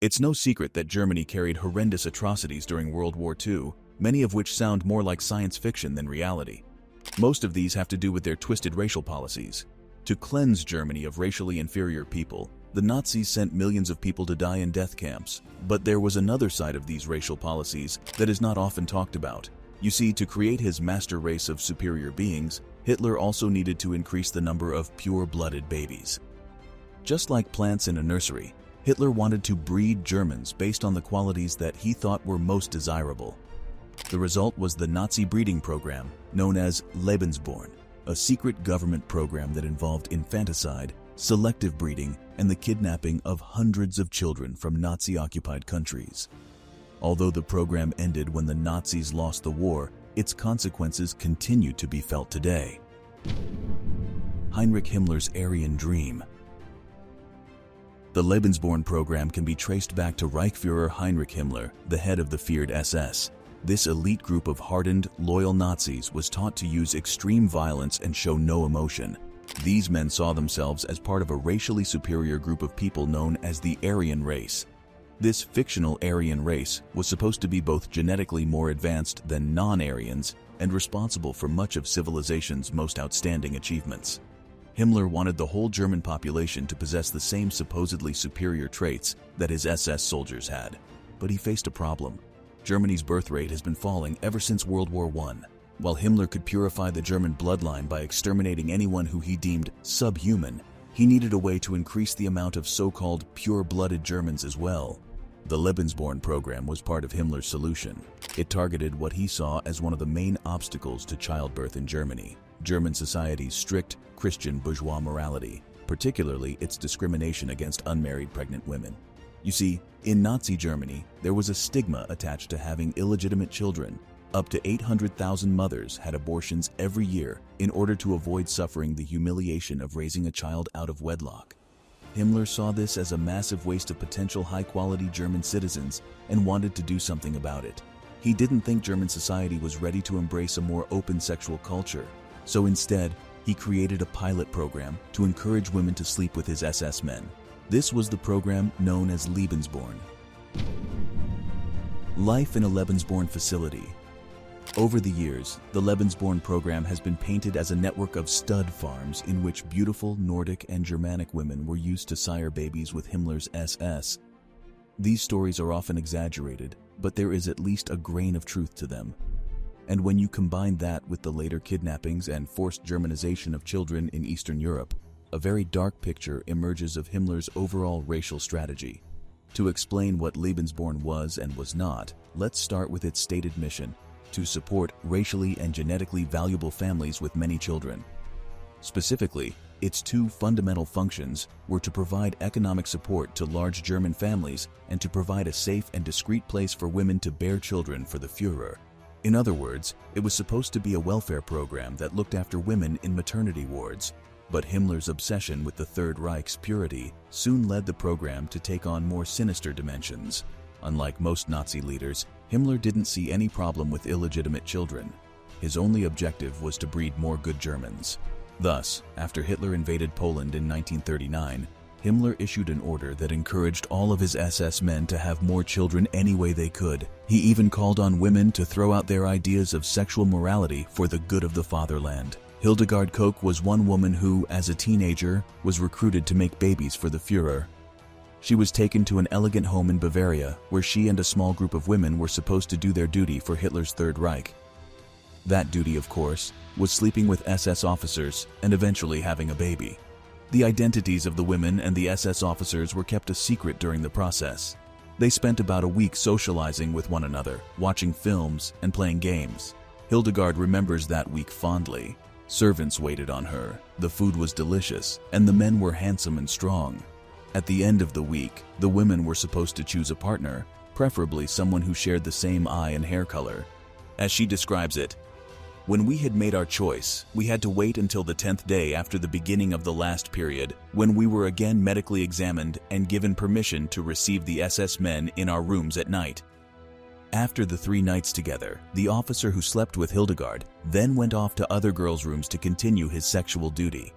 It's no secret that Germany carried horrendous atrocities during World War II, many of which sound more like science fiction than reality. Most of these have to do with their twisted racial policies. To cleanse Germany of racially inferior people, the Nazis sent millions of people to die in death camps. But there was another side of these racial policies that is not often talked about. You see, to create his master race of superior beings, Hitler also needed to increase the number of pure-blooded babies. Just like plants in a nursery, Hitler wanted to breed Germans based on the qualities that he thought were most desirable. The result was the Nazi breeding program, known as Lebensborn, a secret government program that involved infanticide, selective breeding, and the kidnapping of hundreds of children from Nazi-occupied countries. Although the program ended when the Nazis lost the war, its consequences continue to be felt today. Heinrich Himmler's Aryan dream. The Lebensborn program can be traced back to Reichsfuhrer Heinrich Himmler, the head of the feared SS. This elite group of hardened, loyal Nazis was taught to use extreme violence and show no emotion. These men saw themselves as part of a racially superior group of people known as the Aryan race. This fictional Aryan race was supposed to be both genetically more advanced than non-Aryans and responsible for much of civilization's most outstanding achievements. Himmler wanted the whole German population to possess the same supposedly superior traits that his SS soldiers had. But he faced a problem. Germany's birth rate has been falling ever since World War I. While Himmler could purify the German bloodline by exterminating anyone who he deemed subhuman, he needed a way to increase the amount of so-called pure-blooded Germans as well. The Lebensborn program was part of Himmler's solution. It targeted what he saw as one of the main obstacles to childbirth in Germany: German society's strict Christian bourgeois morality, particularly its discrimination against unmarried pregnant women. You see, in Nazi Germany, there was a stigma attached to having illegitimate children. Up to 800,000 mothers had abortions every year in order to avoid suffering the humiliation of raising a child out of wedlock. Himmler saw this as a massive waste of potential high-quality German citizens and wanted to do something about it. He didn't think German society was ready to embrace a more open sexual culture, so instead, he created a pilot program to encourage women to sleep with his SS men. This was the program known as Lebensborn. Life in a Lebensborn facility. Over the years, the Lebensborn program has been painted as a network of stud farms in which beautiful Nordic and Germanic women were used to sire babies with Himmler's SS. These stories are often exaggerated, but there is at least a grain of truth to them. And when you combine that with the later kidnappings and forced Germanization of children in Eastern Europe, a very dark picture emerges of Himmler's overall racial strategy. To explain what Lebensborn was and was not, let's start with its stated mission: to support racially and genetically valuable families with many children. Specifically, its two fundamental functions were to provide economic support to large German families and to provide a safe and discreet place for women to bear children for the Führer. In other words, it was supposed to be a welfare program that looked after women in maternity wards. But Himmler's obsession with the Third Reich's purity soon led the program to take on more sinister dimensions. Unlike most Nazi leaders, Himmler didn't see any problem with illegitimate children. His only objective was to breed more good Germans. Thus, after Hitler invaded Poland in 1939, Himmler issued an order that encouraged all of his SS men to have more children any way they could. He even called on women to throw out their ideas of sexual morality for the good of the fatherland. Hildegard Koch was one woman who, as a teenager, was recruited to make babies for the Führer. She was taken to an elegant home in Bavaria, where she and a small group of women were supposed to do their duty for Hitler's Third Reich. That duty, of course, was sleeping with SS officers and eventually having a baby. The identities of the women and the SS officers were kept a secret during the process. They spent about a week socializing with one another, watching films, and playing games. Hildegard remembers that week fondly. Servants waited on her, the food was delicious, and the men were handsome and strong. At the end of the week, the women were supposed to choose a partner, preferably someone who shared the same eye and hair color. As she describes it, "When we had made our choice, we had to wait until the 10th day after the beginning of the last period, when we were again medically examined and given permission to receive the SS men in our rooms at night. After the 3 nights together, the officer who slept with Hildegard then went off to other girls' rooms to continue his sexual duty.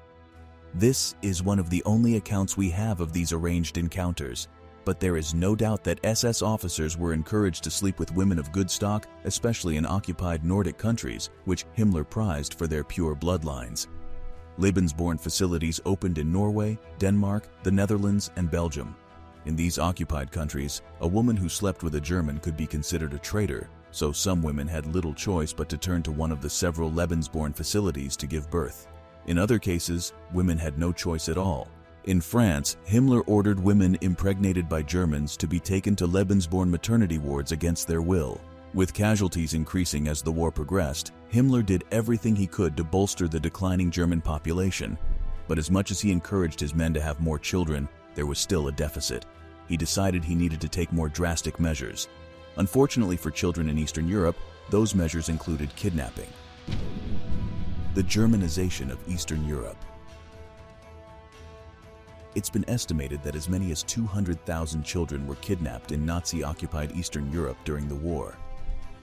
This is one of the only accounts we have of these arranged encounters, But there is no doubt that SS officers were encouraged to sleep with women of good stock, especially in occupied Nordic countries, which Himmler prized for their pure bloodlines. Lebensborn facilities opened in Norway, Denmark, the Netherlands, and Belgium. In these occupied countries, a woman who slept with a German could be considered a traitor, so some women had little choice but to turn to one of the several Lebensborn facilities to give birth. In other cases, women had no choice at all. In France, Himmler ordered women impregnated by Germans to be taken to Lebensborn maternity wards against their will. With casualties increasing as the war progressed, Himmler did everything he could to bolster the declining German population. But as much as he encouraged his men to have more children, there was still a deficit. He decided he needed to take more drastic measures. Unfortunately for children in Eastern Europe, those measures included kidnapping. The Germanization of Eastern Europe. It's been estimated that as many as 200,000 children were kidnapped in Nazi-occupied Eastern Europe during the war.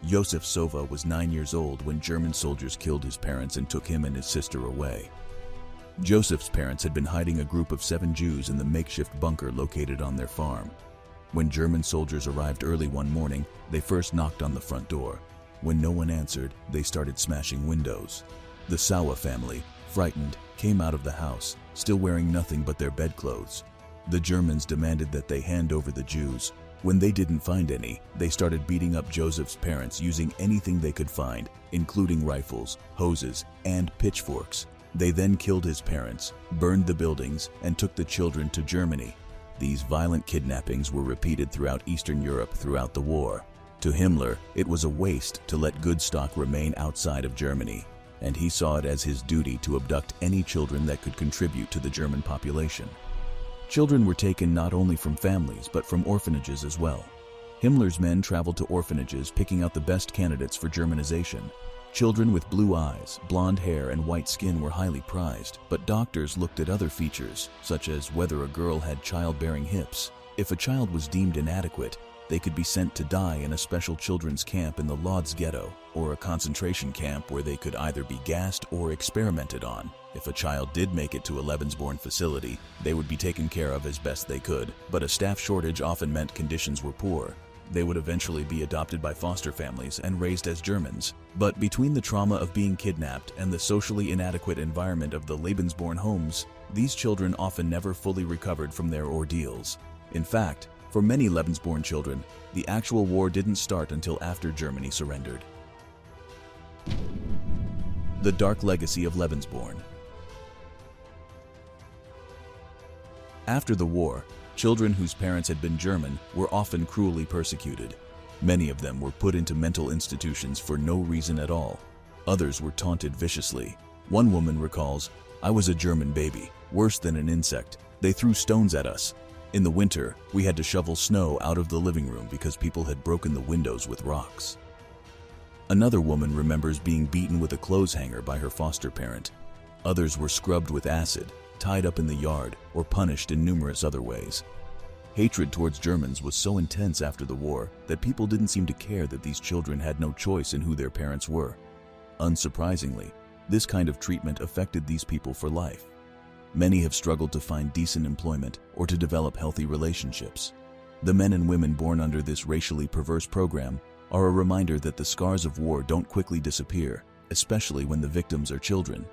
Josef Sova was 9 years old when German soldiers killed his parents and took him and his sister away. Joseph's parents had been hiding a group of 7 Jews in the makeshift bunker located on their farm. When German soldiers arrived early one morning, they first knocked on the front door. When no one answered, they started smashing windows. The Sawa family, frightened, came out of the house, still wearing nothing but their bedclothes. The Germans demanded that they hand over the Jews. When they didn't find any, they started beating up Joseph's parents using anything they could find, including rifles, hoses, and pitchforks. They then killed his parents, burned the buildings, and took the children to Germany. These violent kidnappings were repeated throughout Eastern Europe throughout the war. To Himmler, it was a waste to let good stock remain outside of Germany, and he saw it as his duty to abduct any children that could contribute to the German population. Children were taken not only from families but from orphanages as well. Himmler's men traveled to orphanages picking out the best candidates for Germanization. Children with blue eyes, blonde hair, and white skin were highly prized, but doctors looked at other features, such as whether a girl had childbearing hips. If a child was deemed inadequate, they could be sent to die in a special children's camp in the Lodz ghetto, or a concentration camp where they could either be gassed or experimented on. If a child did make it to a Lebensborn facility, they would be taken care of as best they could, but a staff shortage often meant conditions were poor. They would eventually be adopted by foster families and raised as Germans. But between the trauma of being kidnapped and the socially inadequate environment of the Lebensborn homes, these children often never fully recovered from their ordeals. In fact, for many Lebensborn children, the actual war didn't start until after Germany surrendered. The dark legacy of Lebensborn. After the war, children whose parents had been German were often cruelly persecuted. Many of them were put into mental institutions for no reason at all. Others were taunted viciously. One woman recalls, "I was a German baby, worse than an insect. They threw stones at us. In the winter, we had to shovel snow out of the living room because people had broken the windows with rocks." Another woman remembers being beaten with a clothes hanger by her foster parent. Others were scrubbed with acid, tied up in the yard, or punished in numerous other ways. Hatred towards Germans was so intense after the war that people didn't seem to care that these children had no choice in who their parents were. Unsurprisingly, this kind of treatment affected these people for life. Many have struggled to find decent employment or to develop healthy relationships. The men and women born under this racially perverse program are a reminder that the scars of war don't quickly disappear, especially when the victims are children.